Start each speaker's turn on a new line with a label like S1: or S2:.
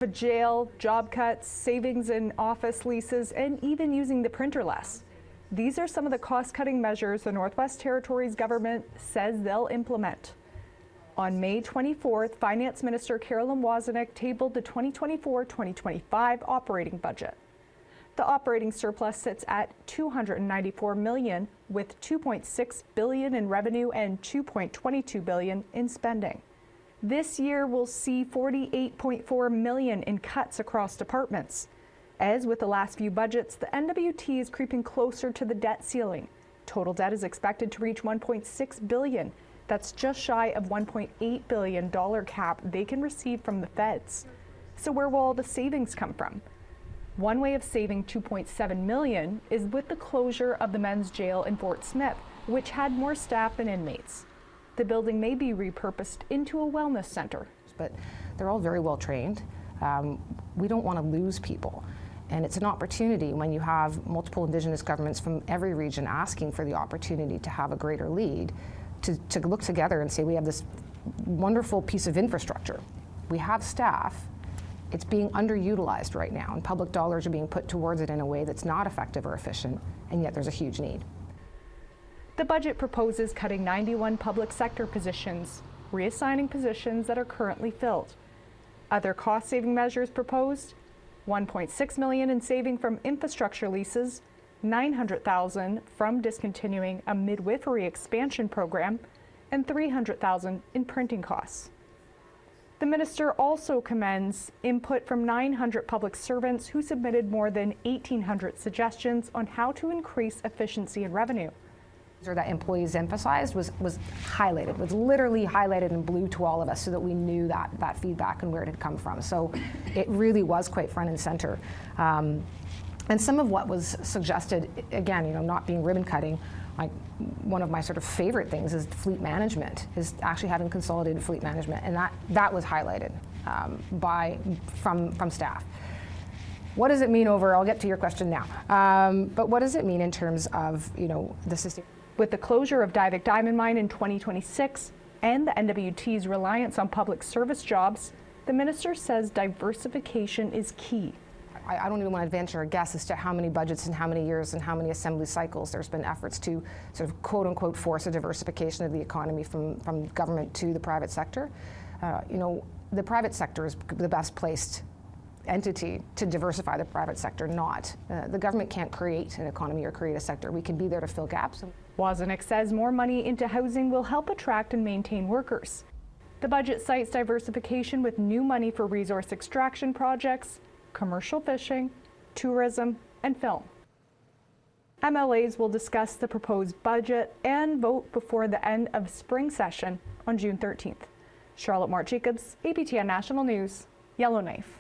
S1: A jail, job cuts, savings in office leases, and even using the printer less. These are some of the cost-cutting measures the Northwest Territories government says they'll implement. On May 24th, Finance Minister Carolyn Wozniak tabled the 2024-2025 operating budget. The operating surplus sits at $294 million, with $2.6 billion in revenue and $2.22 billion in spending. This year will see $48.4 million in cuts across departments. As with the last few budgets, the NWT is creeping closer to the debt ceiling. Total debt is expected to reach $1.6 billion. That's just shy of $1.8 billion cap they can receive from the feds. So where will all the savings come from? One way of saving $2.7 million is with the closure of the men's jail in Fort Smith, which had more staff than inmates. The building may be repurposed into a wellness center.
S2: But they're all very well trained. We don't want to lose people. And it's an opportunity when you have multiple Indigenous governments from every region asking for the opportunity to have a greater lead, to look together and say, we have this wonderful piece of infrastructure. We have staff. It's being underutilized right now, and public dollars are being put towards it in a way that's not effective or efficient, and yet there's a huge need.
S1: The budget proposes cutting 91 public sector positions, reassigning positions that are currently filled. Other cost-saving measures proposed: $1.6 million in saving from infrastructure leases, $900,000 from discontinuing a midwifery expansion program, and $300,000 in printing costs. The minister also commends input from 900 public servants who submitted more than 1,800 suggestions on how to increase efficiency and revenue.
S2: That employees emphasized was highlighted, was literally highlighted in blue to all of us so that we knew that feedback and where it had come from. So it really was quite front and center. And some of what was suggested, again, not being ribbon cutting, one of my sort of favorite things is fleet management, is actually having consolidated fleet management, and that was highlighted from staff. What does it mean I'll get to your question now, but what does it mean in terms of, the system?
S1: With the closure of Diavik Diamond Mine in 2026 and the NWT's reliance on public service jobs, the minister says diversification is key.
S2: I don't even want to venture a guess as to how many budgets and how many years and how many assembly cycles there's been efforts to sort of quote-unquote force a diversification of the economy from government to the private sector. The private sector is the best placed entity to diversify the private sector, not. The government can't create an economy or create a sector. We can be there to fill gaps.
S1: Wozniak says more money into housing will help attract and maintain workers. The budget cites diversification with new money for resource extraction projects, commercial fishing, tourism, and film. MLAs will discuss the proposed budget and vote before the end of spring session on June 13th. Charlotte Morritt-Jacobs, APTN National News, Yellowknife.